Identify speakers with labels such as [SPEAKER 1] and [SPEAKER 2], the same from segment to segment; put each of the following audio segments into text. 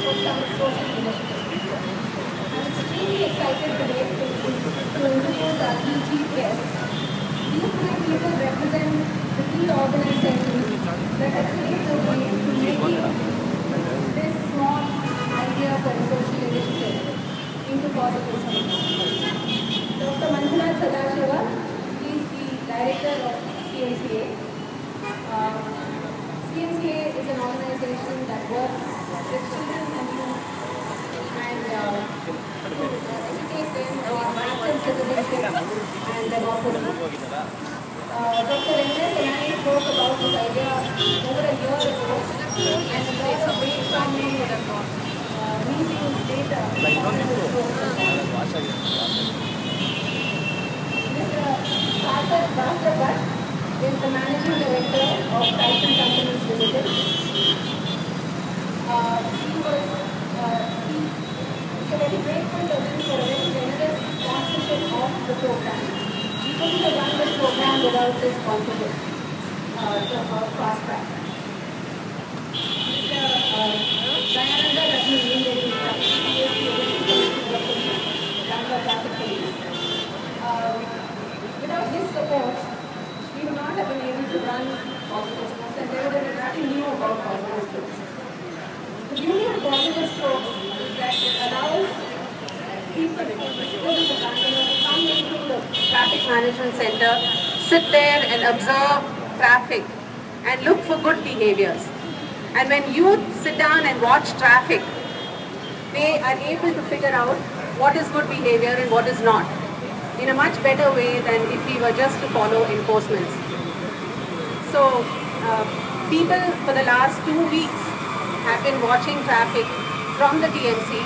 [SPEAKER 1] for some social initiatives. I'm extremely excited today to introduce our key chief guests. These three people represent the key organizations that have paved the way to making this small idea for a social initiative into possible solutions. Dr. Manjunath Sadashiva, he is the director of CMCA. CMCA is an organization that works with children and youth and to educate them on active citizenship and democracy. Dr. N.S. Anani spoke about this idea over a year ago and it's also based on meetings, data, Mr. Asad Bhaskar is the managing director of Titan Companies Limited. We're very grateful to him for a very generous sponsorship of the program. We couldn't have run this program without this sponsorship of Fast Track. Mr. Dayananda Ratna Nindedi, Bangalore Traffic Police. Without his support, we would not have been able to run positive strokes and there would have been nothing new about positive strokes. The beauty of positive strokes is that it allows people, citizens of Bangalore, to come into the traffic management center, sit there and observe traffic and look for good behaviors. And when youth sit down and watch traffic, they are able to figure out what is good behavior and what is not, in a much better way than if we were just to follow enforcements. So, people for the last 2 weeks have been watching traffic from the TMC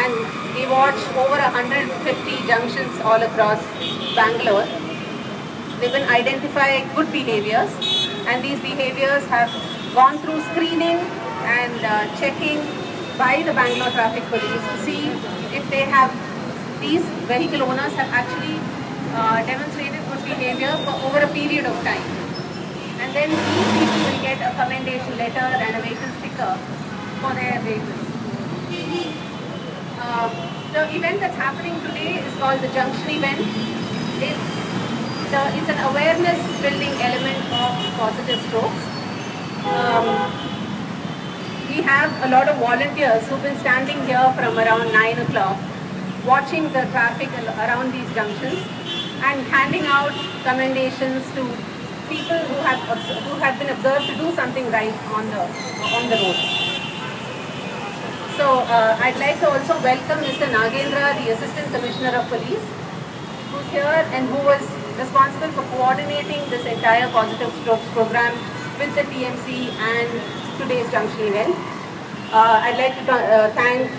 [SPEAKER 1] and we watch over 150 junctions all across Bangalore. They've been identifying good behaviors and these behaviors have gone through screening and checking by the Bangalore Traffic Police to see if they have, these vehicle owners have actually demonstrated good behavior for over a period of time. And then these people will get a commendation letter and a vehicle sticker for their vehicles. The event that's happening today is called the Junction Event. It's an awareness building element of positive strokes. We have a lot of volunteers who've been standing here from around 9 o'clock watching the traffic around these junctions and handing out commendations to people who have been observed to do something right on the roads. So I'd like to also welcome Mr. Nagendra, the Assistant Commissioner of Police, who's here and who was responsible for coordinating this entire Positive Strokes program with the TMC and today's junction event. I'd like to thank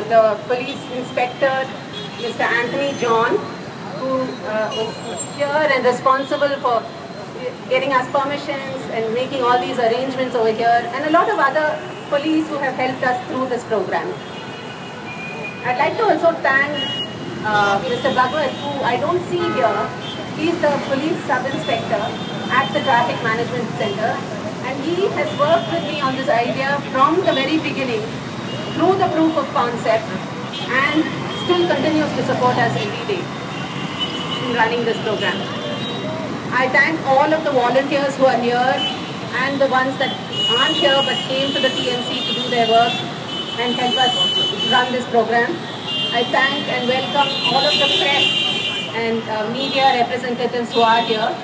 [SPEAKER 1] the police inspector, Mr. Anthony John, who was here and responsible for getting us permissions and making all these arrangements over here, and a lot of other police who have helped us through this program. I'd like to also thank Mr. Bhagwat, who I don't see here. He's the police sub-inspector at the Traffic Management Center, and he has worked with me on this idea from the very beginning through the proof of concept and still continues to support us every day in running this program. I thank all of the volunteers who are here and the ones that aren't here but came to the TMC to do their work and help us run this program. I thank and welcome all of the press and media representatives who are here.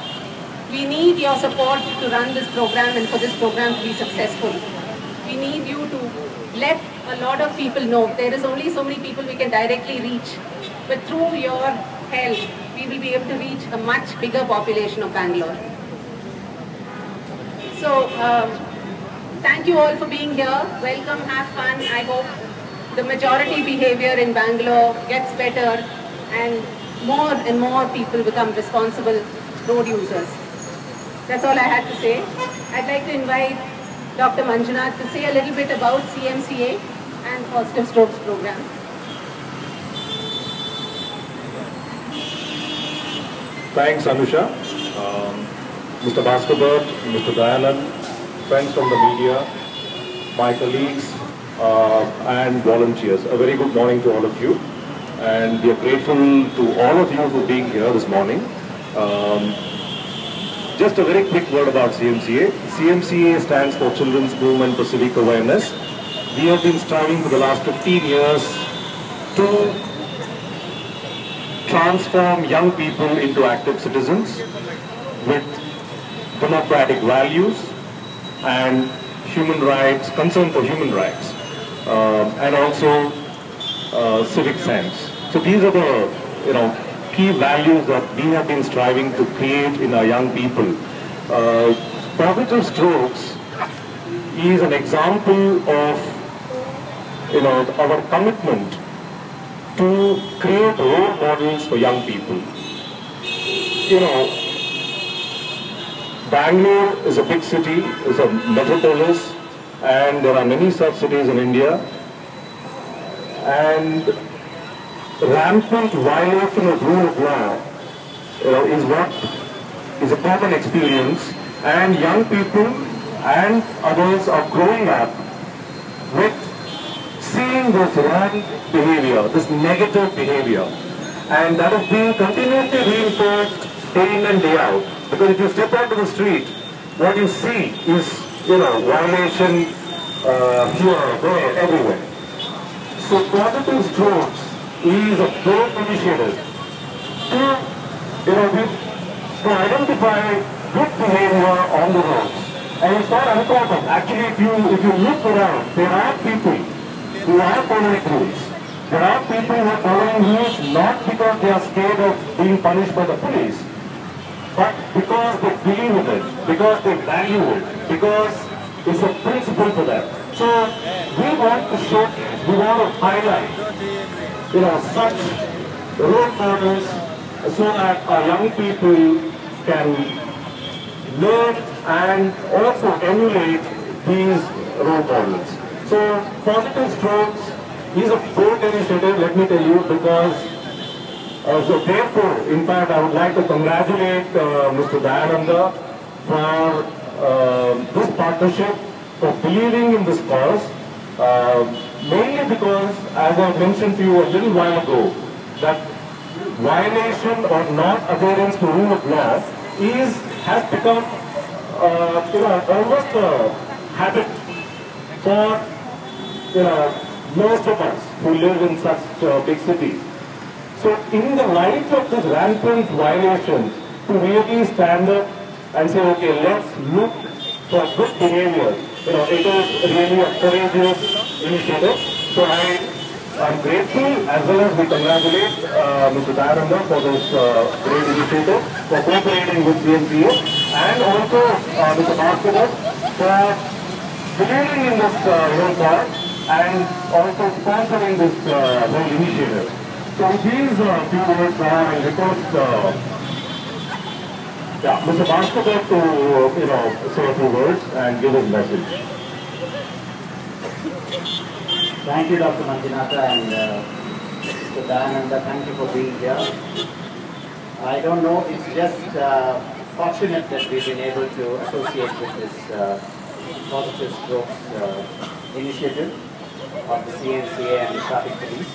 [SPEAKER 1] We need your support to run this program and for this program to be successful. We need you to let a lot of people know. There is only so many people we can directly reach, but through your help, we will be able to reach a much bigger population of Bangalore. So, thank you all for being here. Welcome, have fun. I hope the majority behavior in Bangalore gets better and more people become responsible road users. That's all I had to say. I'd like to invite Dr. Manjunath to say a little bit about CMCA and Positive Strokes program.
[SPEAKER 2] Thanks, Anusha. Mr. Bhaskar, Mr. Dayanand, friends from the media, my colleagues, and volunteers. A very good morning to all of you. And we are grateful to all of you for being here this morning. Just a very quick word about CMCA. CMCA stands for Children's Movement for Civic Awareness. We have been striving for the last 15 years to transform young people into active citizens with democratic values and human rights, concern for human rights, and also civic sense. So these are the key values that we have been striving to create in our young people. Positive Strokes is an example of our commitment to create role models for young people. Bangalore is a big city, is a metropolis, and there are many such cities in India. And rampant violation of rule of law, is a common experience, and young people and others are growing up with seeing this wrong behavior, this negative behavior, and that is being continuously reinforced day in and day out. Because if you step onto the street, what you see is, violation here, there, everywhere. So Positive Strokes is a great initiative to identify good behavior on the roads. And it's not uncommon. Actually, if you look around, there are people who are following rules. There are people who are following rules not because they are scared of being punished by the police, but because they believe in it, because they value it, because it's a principle for them. So we want to show, we want to highlight, such role models so that our young people can learn and also emulate these role models. So Positive Strokes is a great initiative, let me tell you, because so therefore, in fact, I would like to congratulate Mr. Dayananda for this partnership, for believing in this cause, mainly because, as I mentioned to you a little while ago, that violation or not adherence to rule of law has become almost a habit for most of us who live in such big cities. So in the light of this rampant violations, to really stand up and say, okay, let's look for good behavior, it is really a courageous initiative. So I'm grateful, as well as we congratulate Mr. Dayananda for this great initiative, for cooperating with CMCA, and also Mr. Bhaskar for believing in this whole part and also sponsoring this whole initiative. So with these few words, I request Mr. Bhaskar to say a few words and give his message.
[SPEAKER 3] Thank you, Dr. Manjunatha, and Mr. Dayananda, thank you for being here. I don't know, it's just fortunate that we've been able to associate with this Positive Strokes initiative of the CMCA and the traffic police.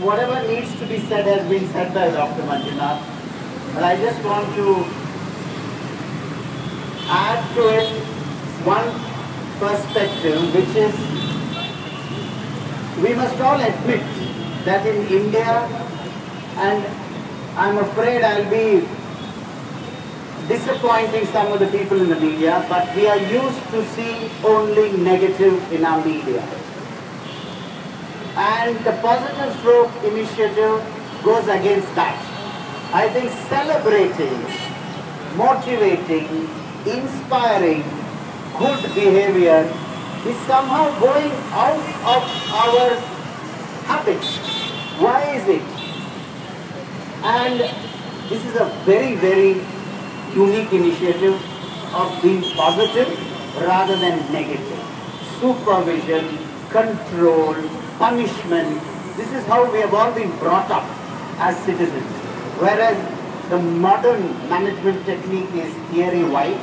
[SPEAKER 3] Whatever needs to be said has been said by Dr. Manjunath, but I just want to add to it one perspective, which is we must all admit that in India, and I'm afraid I'll be disappointing some of the people in the media, but we are used to see only negative in our media. And the Positive Stroke initiative goes against that. I think celebrating, motivating, inspiring good behavior is somehow going out of our habits. Why is it? And this is a very, very unique initiative of being positive rather than negative. Supervision, control, punishment. This is how we have all been brought up as citizens. Whereas the modern management technique is theory-wide,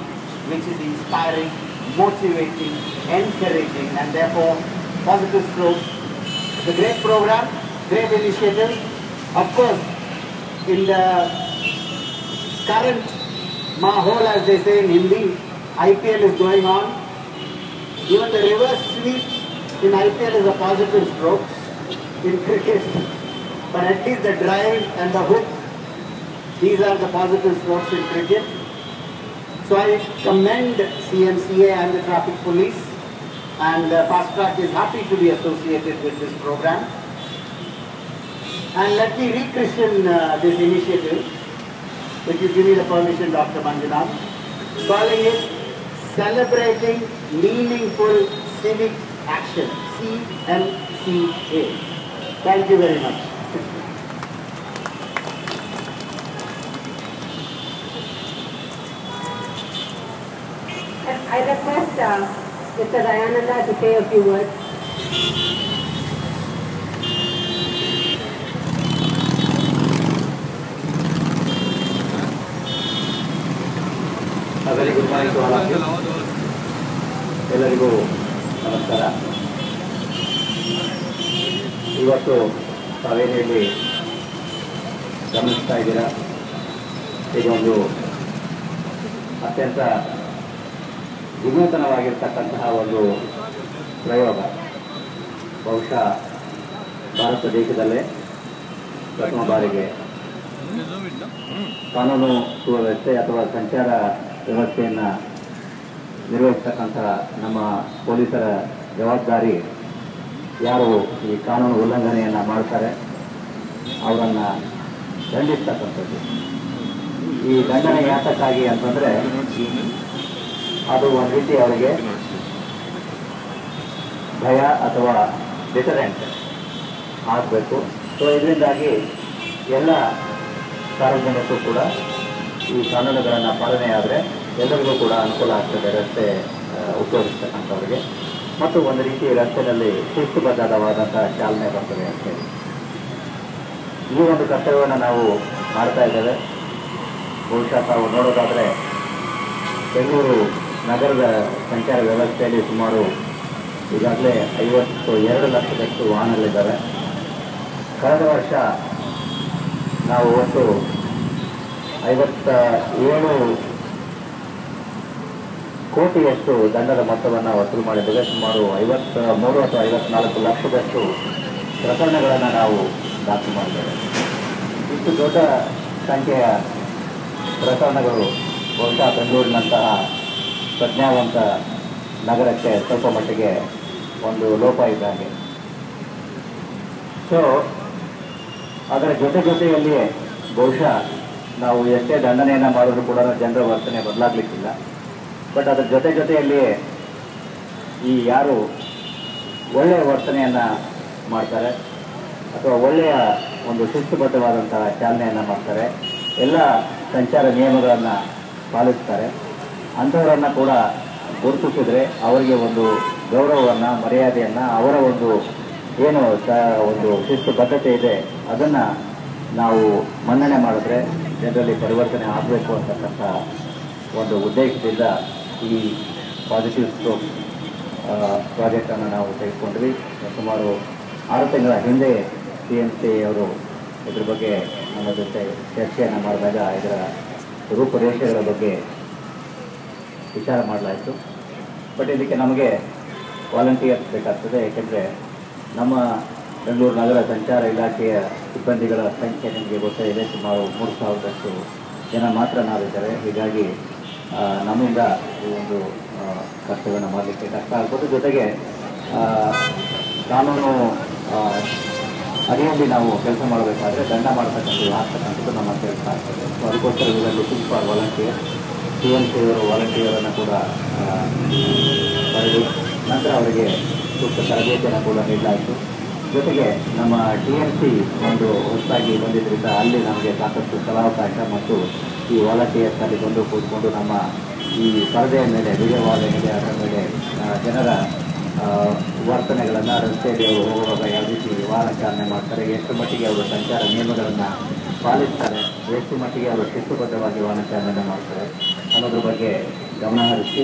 [SPEAKER 3] which is inspiring, motivating, encouraging, and therefore positive strokes. It's a great program, great initiative. Of course, in the current mahol, as they say in Hindi, IPL is going on. Even the reverse sweep in IPL is a positive stroke in cricket. But at least the drive and the hook, these are the positive strokes in cricket. So I commend CMCA and the traffic police, and Fast Track is happy to be associated with this program. And let me re-christen this initiative, if you give me the permission, Dr. Manjunath, calling it Celebrating Meaningful Civic Action, CMCA. Thank you very much.
[SPEAKER 1] I request Mr. Dayananda to say a few words.
[SPEAKER 4] A very good morning to all of you. ಎಲ್ಲರಿಗೂ ನಮಸ್ಕಾರ. ಇವತ್ತು ತಾವೇನಲ್ಲಿ ಗಮನಿಸ್ತಾ ಇದ್ದೀರಾ, ಇದೊಂದು ಅತ್ಯಂತ ವಿನೂತನವಾಗಿರ್ತಕ್ಕಂತಹ ಒಂದು ಪ್ರಯೋಗ. ಬಹುಶಃ ಭಾರತ ದೇಶದಲ್ಲೇ ಪ್ರಥಮ ಬಾರಿಗೆ ಕಾನೂನು ಸುವ್ಯವಸ್ಥೆ ಅಥವಾ ಸಂಚಾರ ವ್ಯವಸ್ಥೆಯನ್ನು ನಿರ್ವಹಿಸ್ತಕ್ಕಂಥ ನಮ್ಮ ಪೊಲೀಸರ ಜವಾಬ್ದಾರಿ, ಯಾರು ಈ ಕಾನೂನು ಉಲ್ಲಂಘನೆಯನ್ನು ಮಾಡ್ತಾರೆ ಅವರನ್ನು ದಂಡಿಸ್ತಕ್ಕಂಥದ್ದು. ಈ ದಂಡನೆ ಯಾತಕ್ಕಾಗಿ ಅಂತಂದರೆ ಅದು ಒಂದು ರೀತಿ ಅವರಿಗೆ ಭಯ ಅಥವಾ ಡಿಟರೆಂಟ್ ಆಗಬೇಕು. ಸೊ ಇದರಿಂದಾಗಿ ಎಲ್ಲ ಸಾರ್ವಜನಿಕರು ಕೂಡ ಈ ಕಾನೂನುಗಳನ್ನು ಪಾಲನೆ ಆದರೆ ಎಲ್ಲರಿಗೂ ಕೂಡ ಅನುಕೂಲ ಆಗ್ತದೆ, ರಸ್ತೆ ಉಪಯೋಗಿಸ್ತಕ್ಕಂಥವ್ರಿಗೆ. ಮತ್ತು ಒಂದು ರೀತಿ ರಸ್ತೆಯಲ್ಲಿ ಶಿಸ್ತುಬದ್ಧವಾದಂಥ ಚಾಲನೆ ಬರ್ತದೆ ಅಂತೇಳಿ ಈ ಒಂದು ಕರ್ತವ್ಯವನ್ನು ನಾವು ಮಾಡ್ತಾ ಇದ್ದೇವೆ. ಬಹುಶಃ ತಾವು ನೋಡೋದಾದರೆ ಬೆಂಗಳೂರು ನಗರದ ಸಂಚಾರ ವ್ಯವಸ್ಥೆಯಲ್ಲಿ ಸುಮಾರು ಈಗಾಗಲೇ 52 ಲಕ್ಷದಷ್ಟು ವಾಹನಗಳಿದ್ದಾವೆ. ಕಳೆದ ವರ್ಷ ನಾವು ಒಟ್ಟು 57 ಕೋಟಿಯಷ್ಟು ದಂಡದ ಮೊತ್ತವನ್ನು ವಸೂಲು ಮಾಡಿದ್ದೇವೆ. ಸುಮಾರು 53 ಅಥವಾ 54 ಲಕ್ಷದಷ್ಟು ಪ್ರಕರಣಗಳನ್ನು ನಾವು ದಾಖಲು ಮಾಡಿದ್ದೇವೆ. ಇಷ್ಟು ದೊಡ್ಡ ಸಂಖ್ಯೆಯ ಪ್ರಕರಣಗಳು ಬಹುಶಃ ಬೆಂಗಳೂರಿನಂತಹ ಪ್ರಜ್ಞಾವಂತ ನಗರಕ್ಕೆ ಸ್ವಲ್ಪ ಮಟ್ಟಿಗೆ ಒಂದು ಲೋಪ ಇದ್ದಾಗೆ. ಸೊ ಅದರ ಜೊತೆಯಲ್ಲಿಯೇ ಬಹುಶಃ ನಾವು ಎಷ್ಟೇ ದಂಡನೆಯನ್ನು ಮಾಡಿದ್ರು ಕೂಡ ಜನರ ವರ್ತನೆ ಬದಲಾಗಲಿಕ್ಕಿಲ್ಲ. ಬಟ್ ಅದರ ಜೊತೆಯಲ್ಲಿಯೇ ಈ ಯಾರು ಒಳ್ಳೆಯ ವರ್ತನೆಯನ್ನು ಮಾಡ್ತಾರೆ ಅಥವಾ ಒಳ್ಳೆಯ ಒಂದು ಶಿಸ್ತುಬದ್ಧವಾದಂತಹ ಚಾಲನೆಯನ್ನು ಮಾಡ್ತಾರೆ, ಎಲ್ಲ ಸಂಚಾರ ನಿಯಮಗಳನ್ನು ಪಾಲಿಸ್ತಾರೆ, ಅಂಥವರನ್ನು ಕೂಡ ಗುರುತಿಸಿದ್ರೆ ಅವರಿಗೆ ಒಂದು ಗೌರವವನ್ನು, ಮರ್ಯಾದೆಯನ್ನು, ಅವರ ಒಂದು ಏನು ಒಂದು ಶಿಸ್ತುಬದ್ಧತೆ ಇದೆ ಅದನ್ನು ನಾವು ಮನ್ನಣೆ ಮಾಡಿದ್ರೆ ಜನರಲ್ಲಿ ಪರಿವರ್ತನೆ ಆಗಬೇಕು ಅಂತಕ್ಕಂಥ ಒಂದು ಉದ್ದೇಶದಿಂದ ಈ ಪಾಸಿಟಿವ್ ಸ್ಟ್ರೋಕ್ ಪ್ರಾಜೆಕ್ಟನ್ನು ನಾವು ತೆಗೆದುಕೊಂಡ್ವಿ. ಸುಮಾರು 6 ತಿಂಗಳ ಹಿಂದೆ CMC ಅವರು ಇದ್ರ ಬಗ್ಗೆ ನಮ್ಮ ಜೊತೆ ಚರ್ಚೆಯನ್ನು ಮಾಡಿದಾಗ ಇದರ ರೂಪುರೇಷೆಗಳ ಬಗ್ಗೆ ವಿಚಾರ ಮಾಡಲಾಯಿತು. ಬಟ್ ಇದಕ್ಕೆ ನಮಗೆ ವಾಲಂಟಿಯರ್ಸ್ ಬೇಕಾಗ್ತದೆ. ಏಕೆಂದರೆ ನಮ್ಮ ಬೆಂಗಳೂರು ನಗರ ಸಂಚಾರ ಇಲಾಖೆಯ ಸಿಬ್ಬಂದಿಗಳ ಸಂಖ್ಯೆ ನಿಮಗೆ ಗೊತ್ತೇ ಇದೆ, ಸುಮಾರು 3,000ದಷ್ಟು ಜನ ಮಾತ್ರ ನಾವಿದ್ದಾರೆ. ಹೀಗಾಗಿ ನಮ್ಮಿಂದ ಈ ಒಂದು ಕರ್ತವ್ಯವನ್ನು ಮಾಡಲಿಕ್ಕೆ ಕಷ್ಟ ಆಗ್ಬೋದು. ಜೊತೆಗೆ ಕಾನೂನು ಅಡಿಯಲ್ಲಿ ನಾವು ಕೆಲಸ ಮಾಡಬೇಕಾದ್ರೆ ದಂಡ ಮಾಡ್ತಕ್ಕಂಥದ್ದು ಹಾಕ್ತಕ್ಕಂಥದ್ದು ನಮ್ಮ ಕೆಲಸ ಆಗ್ತದೆ. ಸೊ ಅದಕ್ಕೋಸ್ಕರ ಇದರಲ್ಲಿ ಸೂಪರ್ ವಾಲಂಟಿಯರ್ CMC ಅವರು ವಾಲಂಟಿಯರನ್ನು ಕೂಡ ಬರೆದು ನಂತರ ಅವರಿಗೆ ಸೂಕ್ತ ತರಬೇತಿಯನ್ನು ಕೂಡ ನೀಡಲಾಯಿತು. ಜೊತೆಗೆ ನಮ್ಮ TMC ಒಂದು ಹೊಸದಾಗಿ ಬಂದಿದ್ದರಿಂದ ಅಲ್ಲಿ ನಮಗೆ ಸಾಕಷ್ಟು ಸ್ಥಳಾವಕಾಶ ಮತ್ತು ಈ ವಾಲಂಟಿಯರ್ಸ್ ಅಲ್ಲಿ ಬಂದು ಕೂತ್ಕೊಂಡು ನಮ್ಮ ಈ ಪರದೆಯ ಮೇಲೆ, ವಿಡಿಯೋವಾಲ್ ಏನಿದೆ ಅದರ ಮೇಲೆ ಜನರ ವರ್ತನೆಗಳನ್ನು, ರಸ್ತೆಯಲ್ಲಿ ಅವರು ಹೋಗುವಾಗ ಯಾವ ರೀತಿ ವಾಹನ ಚಾಲನೆ ಮಾಡ್ತಾರೆ, ಎಷ್ಟು ಮಟ್ಟಿಗೆ ಅವರು ಸಂಚಾರ ನಿಯಮಗಳನ್ನು ಪಾಲಿಸ್ತಾರೆ, ಎಷ್ಟು ಮಟ್ಟಿಗೆ ಅವರು ಶಿಸ್ತುಬದ್ಧವಾಗಿ ವಾಹನ ಚಾಲನೆ ಮಾಡ್ತಾರೆ ಅನ್ನೋದ್ರ ಬಗ್ಗೆ ಗಮನ ಹರಿಸಿ